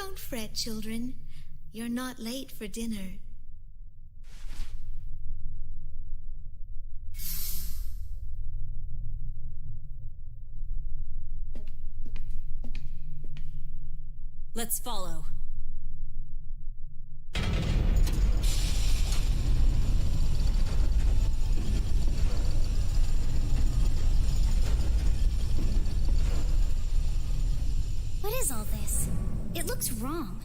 Don't fret, children. You're not late for dinner. Let's follow. What is all this? It looks wrong.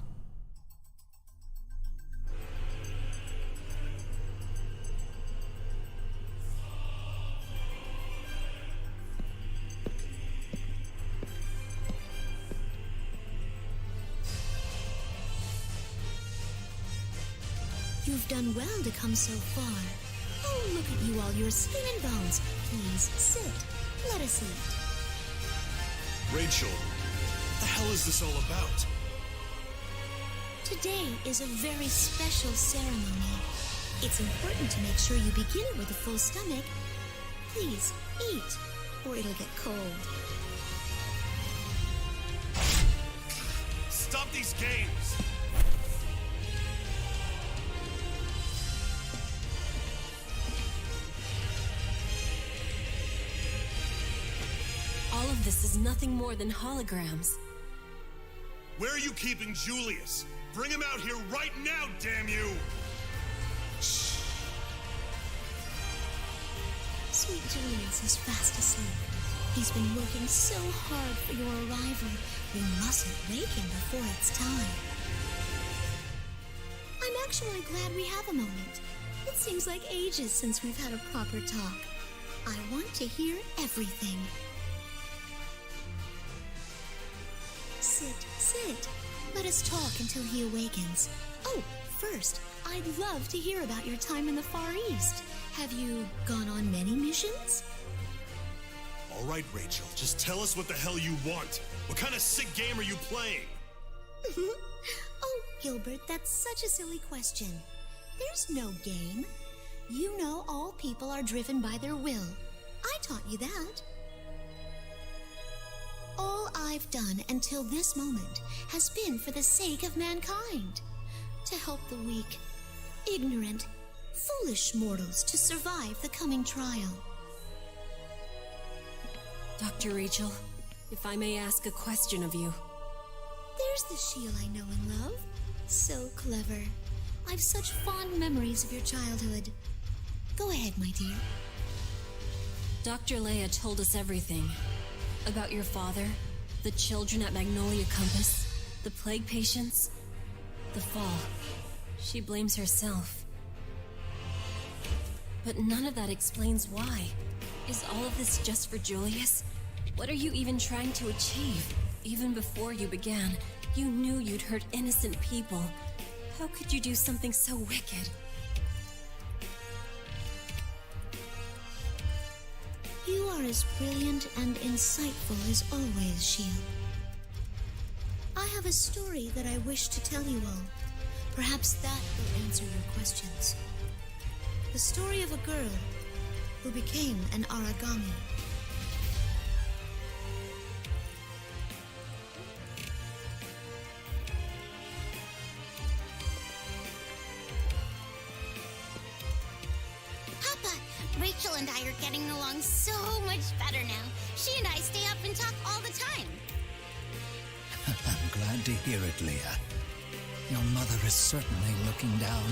You've done well to come so far. Oh, look at you all, your skin and bones. Please, sit. Let us eat. Rachel, what the hell is this all about? Today is a very special ceremony. It's important to make sure you begin it with a full stomach. Please, eat, or it'll get cold. Stop these games! All of this is nothing more than holograms. Where are you keeping Julius? Bring him out here right now, damn you! Shh. Sweet Julius is fast asleep. He's been working so hard for your arrival. We mustn't wake him before it's time. I'm actually glad we have a moment. It seems like ages since we've had a proper talk. I want to hear everything. Sit, sit. Let us talk until he awakens. Oh, first, I'd love to hear about your time in the Far East. Have you gone on many missions? All right, Rachel, just tell us what the hell you want. What kind of sick game are you playing? Oh, Gilbert, that's such a silly question. There's no game. You know all people are driven by their will. I taught you that. All I've done until this moment has been for the sake of mankind. To help the weak, ignorant, foolish mortals to survive the coming trial. Dr. Rachel, if I may ask a question of you. There's the Sheila I know and love. So clever. I've such fond memories of your childhood. Go ahead, my dear. Dr. Leia told us everything. About your father, the children at Magnolia Compass, the plague patients, the fall. She blames herself. But none of that explains why. Is all of this just for Julius? What are you even trying to achieve? Even before you began, you knew you'd hurt innocent people. How could you do something so wicked? You are as brilliant and insightful as always, Sheila. I have a story that I wish to tell you all. Perhaps that will answer your questions. The story of a girl who became an origami. Papa, Rachel and I are getting along so much better now. She and I stay up and talk all the time. I'm glad to hear it, Leah. Your mother is certainly looking down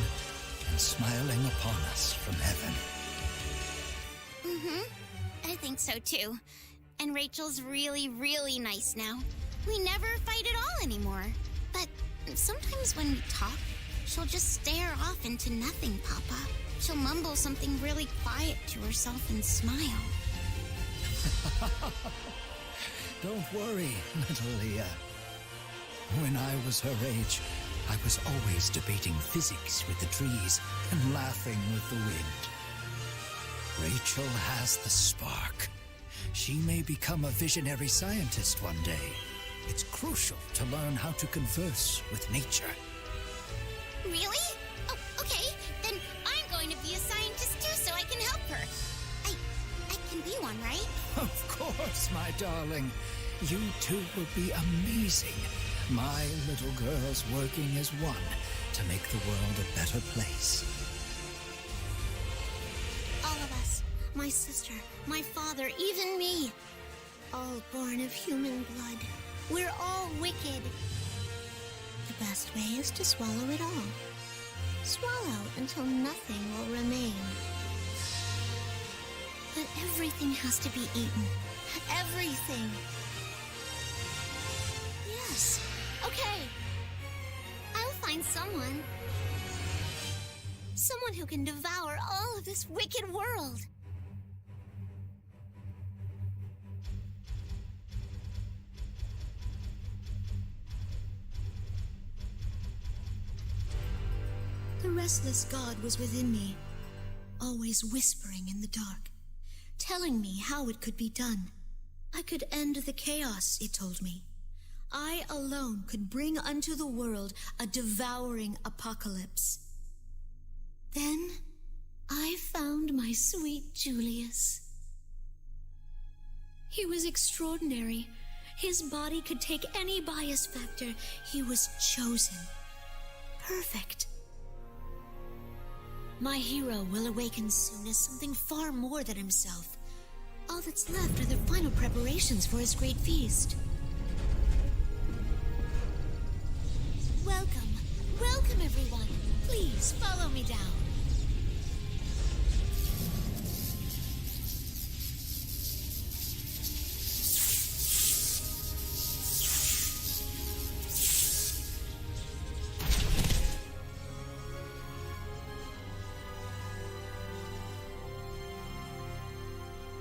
and smiling upon us from heaven. I think so too. And Rachel's really, really nice now. We never fight at all anymore. But sometimes when we talk, she'll just stare off into nothing, Papa. She'll mumble something really quiet to herself and smile. Don't worry, little Leah. When I was her age, I was always debating physics with the trees and laughing with the wind. Rachel has the spark. She may become a visionary scientist one day. It's crucial to learn how to converse with nature. Really? Oh, okay. Then I'm going to be a scientist too so I can help her. I can be one, right? Of course, my darling. You two will be amazing. My little girls working as one to make the world a better place. All of us, my sister, my father, even me, all born of human blood. We're all wicked. The best way is to swallow it all. Swallow until nothing will remain. But everything has to be eaten. Everything. Yes. Okay. I'll find someone. Someone who can devour all of this wicked world. The restless god was within me, always whispering in the dark, telling me how it could be done. I could end the chaos, it told me. I alone could bring unto the world a devouring apocalypse. Then I found my sweet Julius. He was extraordinary. His body could take any bias factor. He was chosen. Perfect. My hero will awaken soon as something far more than himself. All that's left are the final preparations for his great feast. Welcome. Welcome, everyone. Please follow me down.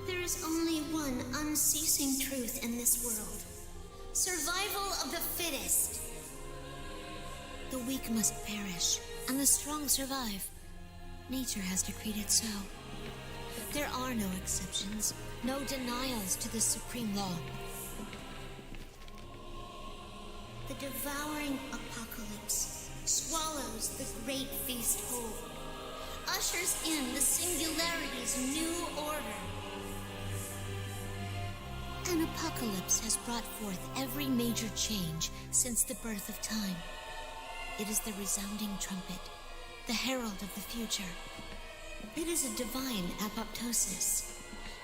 There is only one unceasing truth in this world. Survival of the fittest. The weak must perish, and the strong survive. Nature has decreed it so. There are no exceptions, no denials to this supreme law. The devouring apocalypse swallows the great feast whole, ushers in the singularity's new order. An apocalypse has brought forth every major change since the birth of time. It is the resounding trumpet, the herald of the future. It is a divine apoptosis,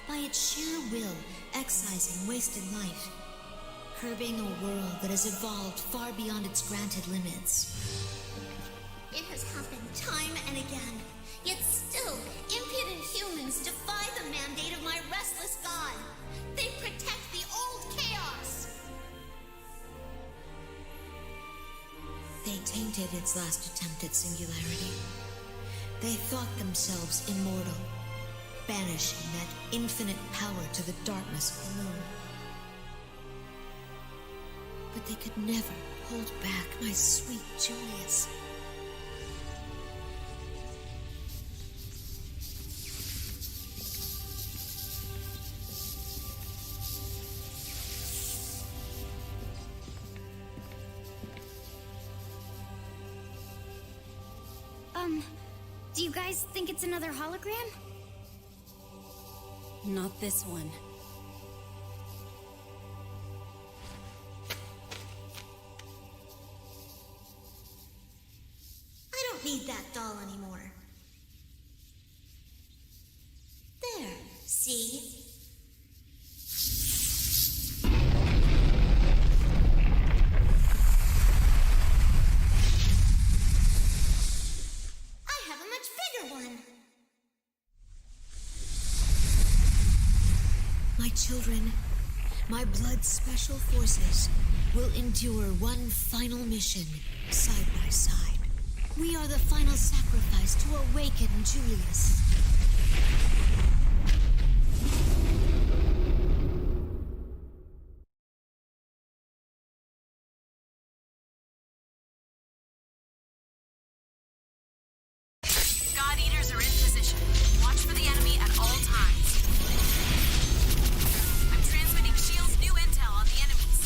by its sheer will excising wasted life, curbing a world that has evolved far beyond its granted limits. It has happened time and again, yet still impudent humans defy the mandate of my restless god. They protect the old chaos. They tainted its last attempt at singularity. They thought themselves immortal, banishing that infinite power to the darkness of the moon. But they could never hold back my sweet Julius. Do you guys think it's another hologram? Not this one. I don't need that doll anymore. There, see? My children, my blood special forces, will endure one final mission, side by side. We are the final sacrifice to awaken Julius. God Eaters are in position. Watch for the enemy at all times. I'm transmitting Shield's new intel on the enemies.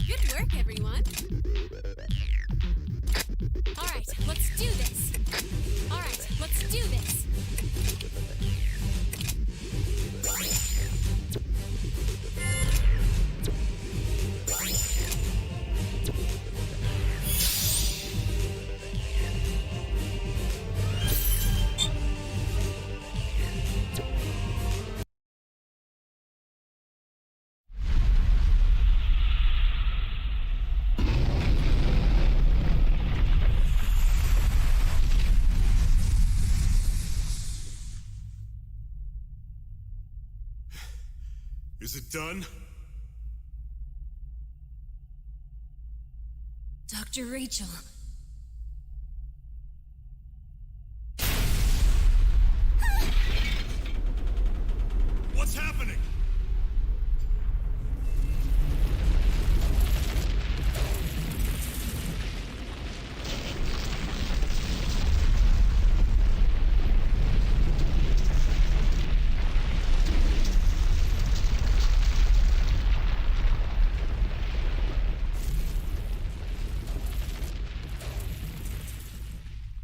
Good work, everyone. All right, let's do this. All right, let's do this. Is it done? Dr. Rachel. What's happening?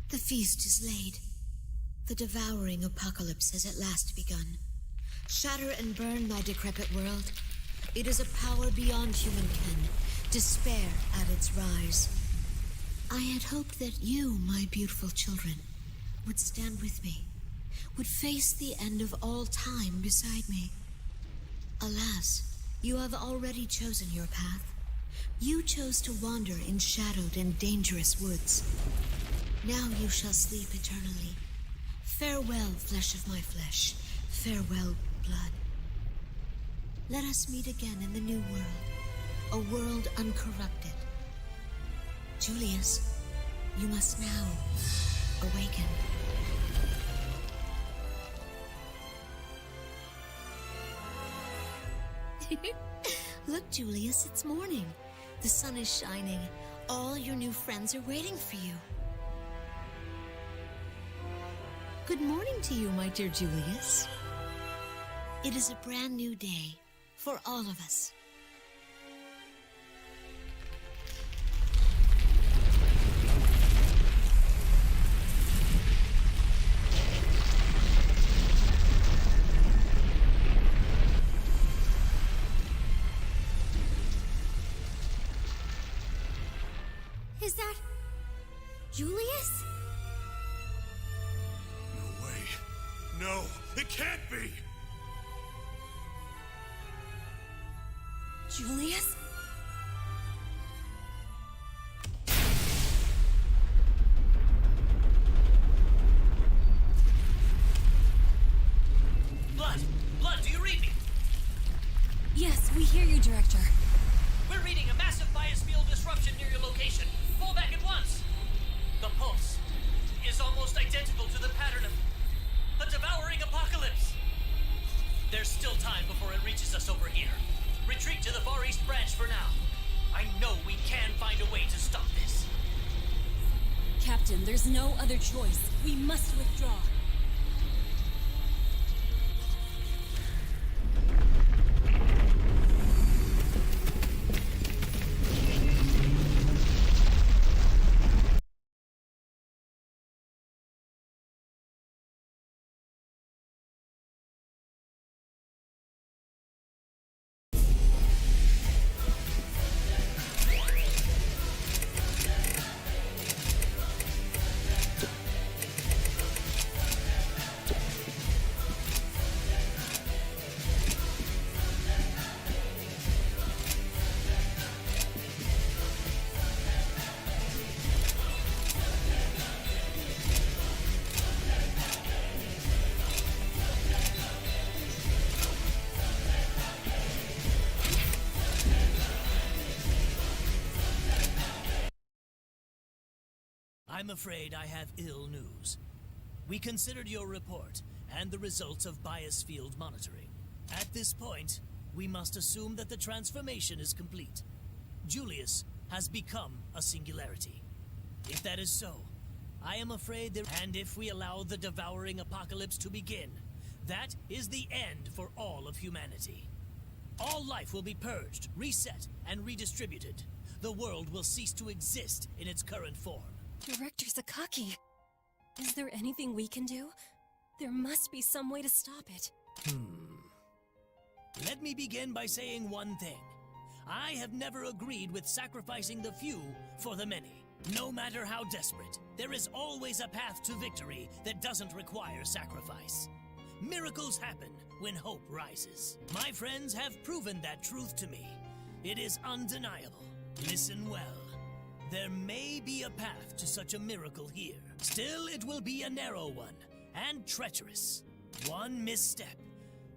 The feast is laid. The devouring apocalypse has at last begun. Shatter and burn thy decrepit world. It is a power beyond human ken, despair at its rise. I had hoped that you, my beautiful children, would stand with me, would face the end of all time beside me. Alas, you have already chosen your path. You chose to wander in shadowed and dangerous woods. Now you shall sleep eternally. Farewell, flesh of my flesh. Farewell, blood. Let us meet again in the new world, a world uncorrupted. Julius, you must now awaken. Look, Julius, it's morning. The sun is shining. All your new friends are waiting for you. Good morning to you, my dear Julius. It is a brand new day for all of us. Is that Julius? No way. No, it can't be! Julius? Blood! Blood, do you read me? Yes, we hear you, Director. We're reading a massive bias field disruption near your location. Fall back at once! The pulse is almost identical to the pattern of a devouring apocalypse. There's still time before it reaches us over here. Retreat to the Far East branch for now. I know we can find a way to stop this. Captain, there's no other choice. We must withdraw. I'm afraid I have ill news. We considered your report and the results of bias field monitoring. At this point, we must assume that the transformation is complete. Julius has become a singularity. If that is so, I am afraid that... And if we allow the devouring apocalypse to begin, that is the end for all of humanity. All life will be purged, reset, and redistributed. The world will cease to exist in its current form. Director Sakaki, is there anything we can do? There must be some way to stop it. Let me begin by saying one thing. I have never agreed with sacrificing the few for the many. No matter how desperate, there is always a path to victory that doesn't require sacrifice. Miracles happen when hope rises. My friends have proven that truth to me. It is undeniable. Listen well. There may be a path to such a miracle here. Still, it will be a narrow one, and treacherous. One misstep.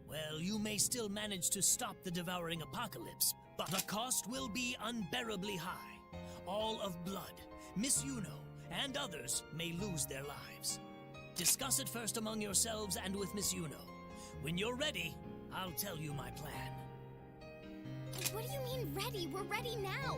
Well, you may still manage to stop the devouring apocalypse, but the cost will be unbearably high. All of blood, Miss Yuno, and others may lose their lives. Discuss it first among yourselves and with Miss Yuno. When you're ready, I'll tell you my plan. What do you mean ready? We're ready now.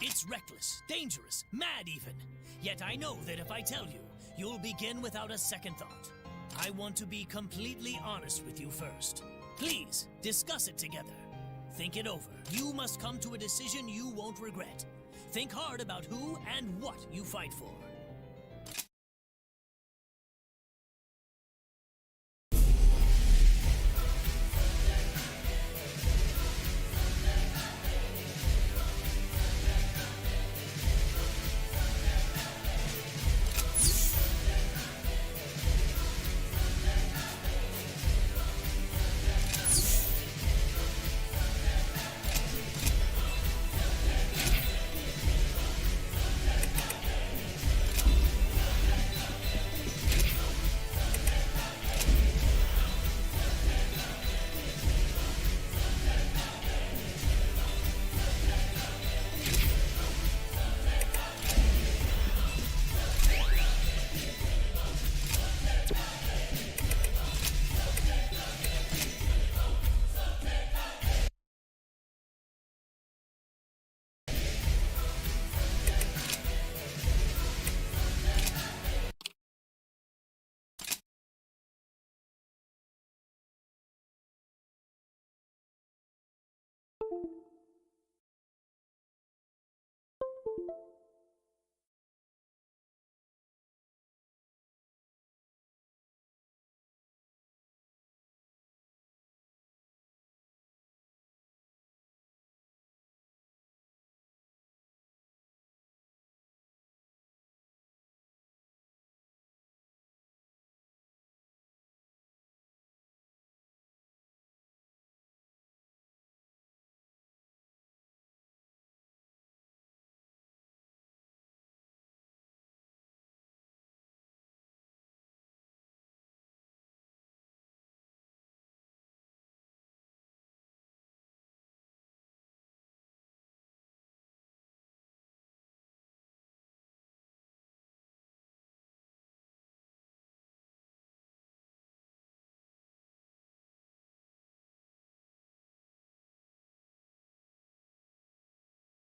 It's reckless, dangerous, mad even. Yet I know that if I tell you, you'll begin without a second thought. I want to be completely honest with you first. Please, discuss it together. Think it over. You must come to a decision you won't regret. Think hard about who and what you fight for.